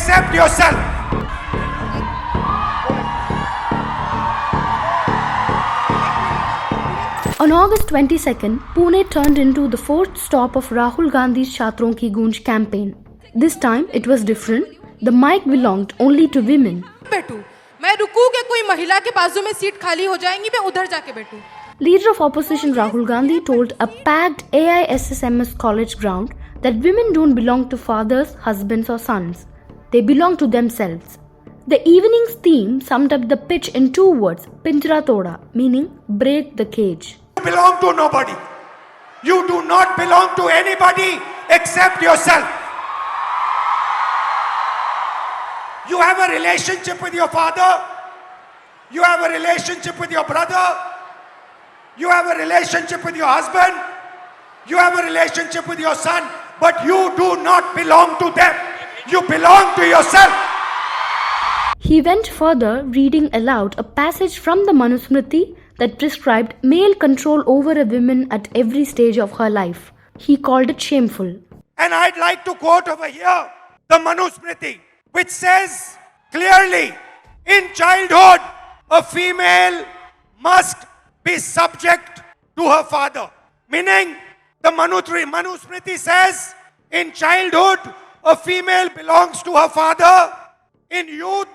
except yourself. On August 22nd, Pune turned into the fourth stop of Rahul Gandhi's Chhatron Ki Goonj campaign. This time it was different. The mic belonged only to women. बैठूं, मैं रुकूं कि कोई महिला के बाजू में seat खाली हो जाएंगी, मैं उधर जाके बैठूं. Leader of opposition Rahul Gandhi told a packed AISSMS college ground that women don't belong to fathers, husbands or sons. They belong to themselves. The evening's theme summed up the pitch in two words, Pinjra Toda, meaning break the cage. You belong to nobody. You do not belong to anybody except yourself. You have a relationship with your father. You have a relationship with your brother. You have a relationship with your husband. You have a relationship with your son. But you do not belong to them. You belong to yourself. He went further, reading aloud a passage from the Manusmriti that prescribed male control over a woman at every stage of her life. He called it shameful. And I'd like to quote over here the Manusmriti, which says clearly, in childhood, a female must be subject to her father. Meaning, the Manusmriti says, in childhood, a female belongs to her father. In youth,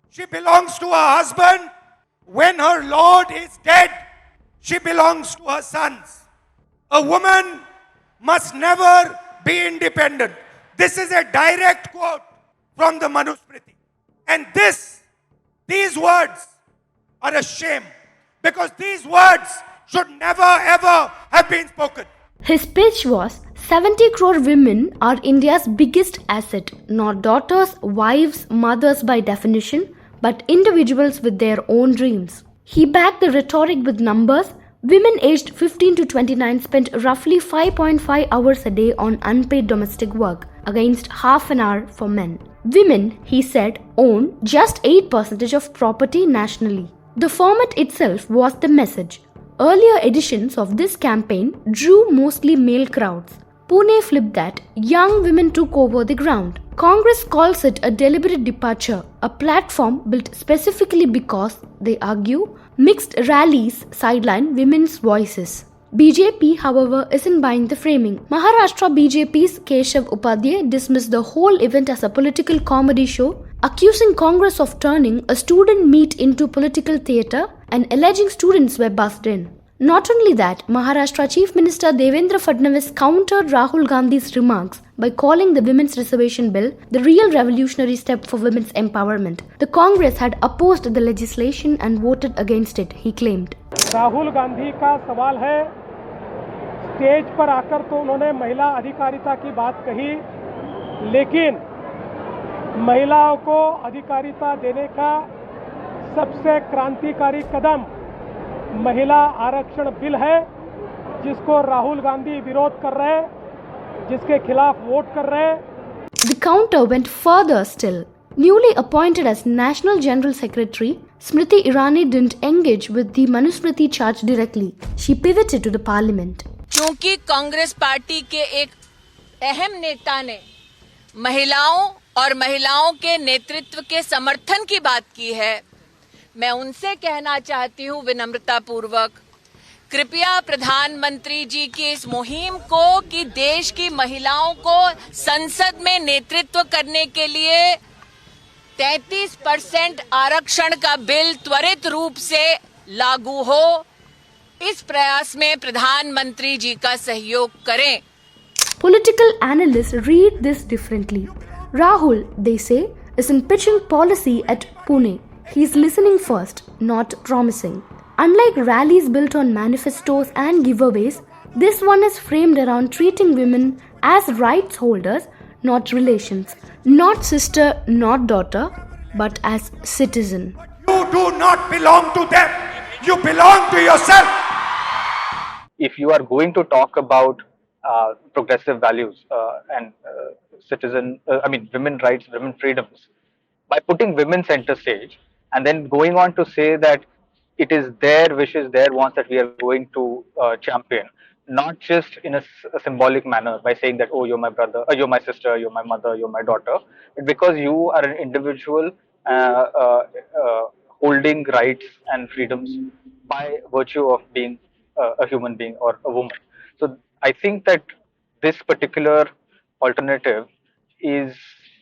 she belongs to her husband. When her lord is dead, she belongs to her sons. A woman must never be independent. This is a direct quote from the Manusmriti. And these words are a shame, because these words should never ever have been spoken. His pitch was 70 crore women are India's biggest asset, not daughters, wives, mothers by definition, but individuals with their own dreams. He backed the rhetoric with numbers. Women aged 15 to 29 spent roughly 5.5 hours a day on unpaid domestic work, against half an hour for men. Women, he said, own just 8% of property nationally. The format itself was the message. Earlier editions of this campaign drew mostly male crowds. Pune flipped that. Young women took over the ground. Congress calls it a deliberate departure, a platform built specifically because, they argue, mixed rallies sideline women's voices. BJP, however, isn't buying the framing. Maharashtra BJP's Keshav Upadhyay dismissed the whole event as a political comedy show, accusing Congress of turning a student meet into political theatre and alleging students were bussed in. Not only that, Maharashtra Chief Minister Devendra Fadnavis countered Rahul Gandhi's remarks by calling the Women's Reservation Bill the real revolutionary step for women's empowerment. The Congress had opposed the legislation and voted against it, he claimed. Rahul Gandhi का सवाल है, stage पर आकर तो उन्होंने महिला अधिकारिता की बात कही, लेकिन महिलाओं को अधिकारिता देने का सबसे क्रांतिकारी कदम महिला आरक्षण बिल है, जिसको राहुल गांधी विरोध कर रहे हैं, जिसके खिलाफ वोट कर रहे हैं. The counter went further still. Newly appointed as National General Secretary, Smriti Irani didn't engage with the Manusmriti charge directly. She pivoted to the parliament. क्योंकि कांग्रेस पार्टी के एक अहम नेता ने महिलाओं और महिलाओं के नेतृत्व के समर्थन की बात की है, मैं उनसे कहना चाहती हूं विनम्रता पूर्वक, कृपया प्रधानमंत्री जी की इस मुहिम को कि देश की महिलाओं को संसद में नेतृत्व करने के लिए 33% आरक्षण का बिल त्वरित रूप से लागू हो, इस प्रयास में प्रधानमंत्री जी का सहयोग करें. Political analysts read this differently. Rahul, they say, is in pitching policy at Pune. He's listening first, not promising. Unlike rallies built on manifestos and giveaways, this one is framed around treating women as rights holders, not relations. Not sister, not daughter, but as citizen. You do not belong to them. You belong to yourself. If you are going to talk about progressive values and women rights, women freedoms, by putting women center stage and then going on to say that it is their wishes, their wants that we are going to champion, not just in a symbolic manner by saying that, oh, you're my brother, you're my sister, you're my mother, you're my daughter, but because you are an individual holding rights and freedoms by virtue of being a human being or a woman. So I think that this particular alternative is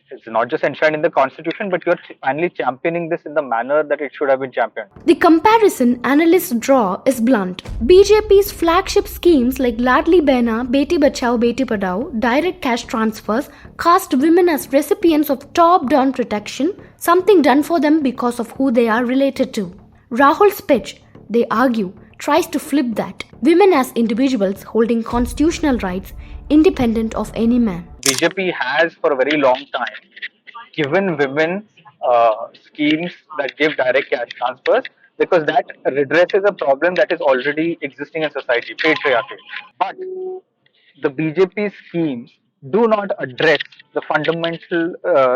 it's not just enshrined in the constitution, but you're finally championing this in the manner that it should have been championed. The comparison analysts draw is blunt. BJP's flagship schemes like Ladli Behna, Beti Bachao, Beti Padhao, direct cash transfers cast women as recipients of top-down protection, something done for them because of who they are related to. Rahul's pitch, they argue, tries to flip that. Women as individuals holding constitutional rights independent of any man. BJP has for a very long time given women schemes that give direct cash transfers because that redresses a problem that is already existing in society, patriarchy. But the BJP schemes do not address the fundamental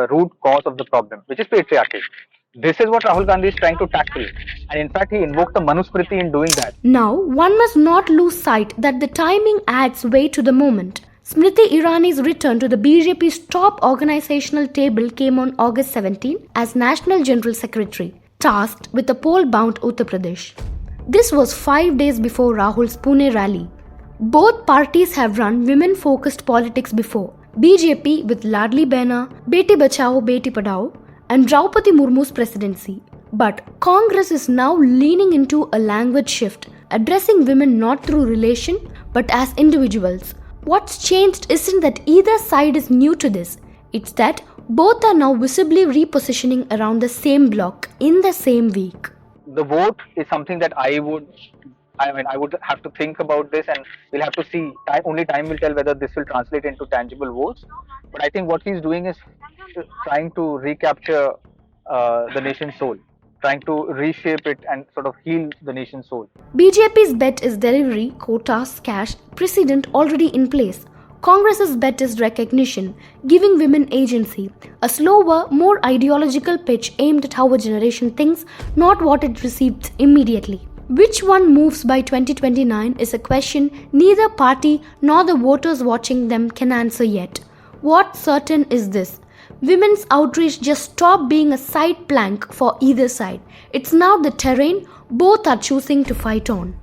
root cause of the problem, which is patriarchy. This is what Rahul Gandhi is trying to tackle. And in fact, he invoked the Manusmriti in doing that. Now, one must not lose sight that the timing adds weight to the moment. Smriti Irani's return to the BJP's top organizational table came on August 17 as National General Secretary, tasked with a poll-bound Uttar Pradesh. This was 5 days before Rahul's Pune rally. Both parties have run women-focused politics before. BJP with Ladli Behna, Beti Bachao, Beti Padhao, and Draupadi Murmu's presidency. But Congress is now leaning into a language shift, addressing women not through relation but as individuals. What's changed isn't that either side is new to this, it's that both are now visibly repositioning around the same block in the same week. The vote is something that I would have to think about this, and we'll have to see. Only time will tell whether this will translate into tangible votes. But I think what he's doing is trying to recapture the nation's soul, trying to reshape it and sort of heal the nation's soul. BJP's bet is delivery, quotas, cash, precedent already in place. Congress's bet is recognition, giving women agency, a slower, more ideological pitch aimed at how a generation thinks, not what it receives immediately. Which one moves by 2029 is a question neither party nor the voters watching them can answer yet. What's certain is this: women's outreach just stopped being a side plank for either side. It's now the terrain both are choosing to fight on.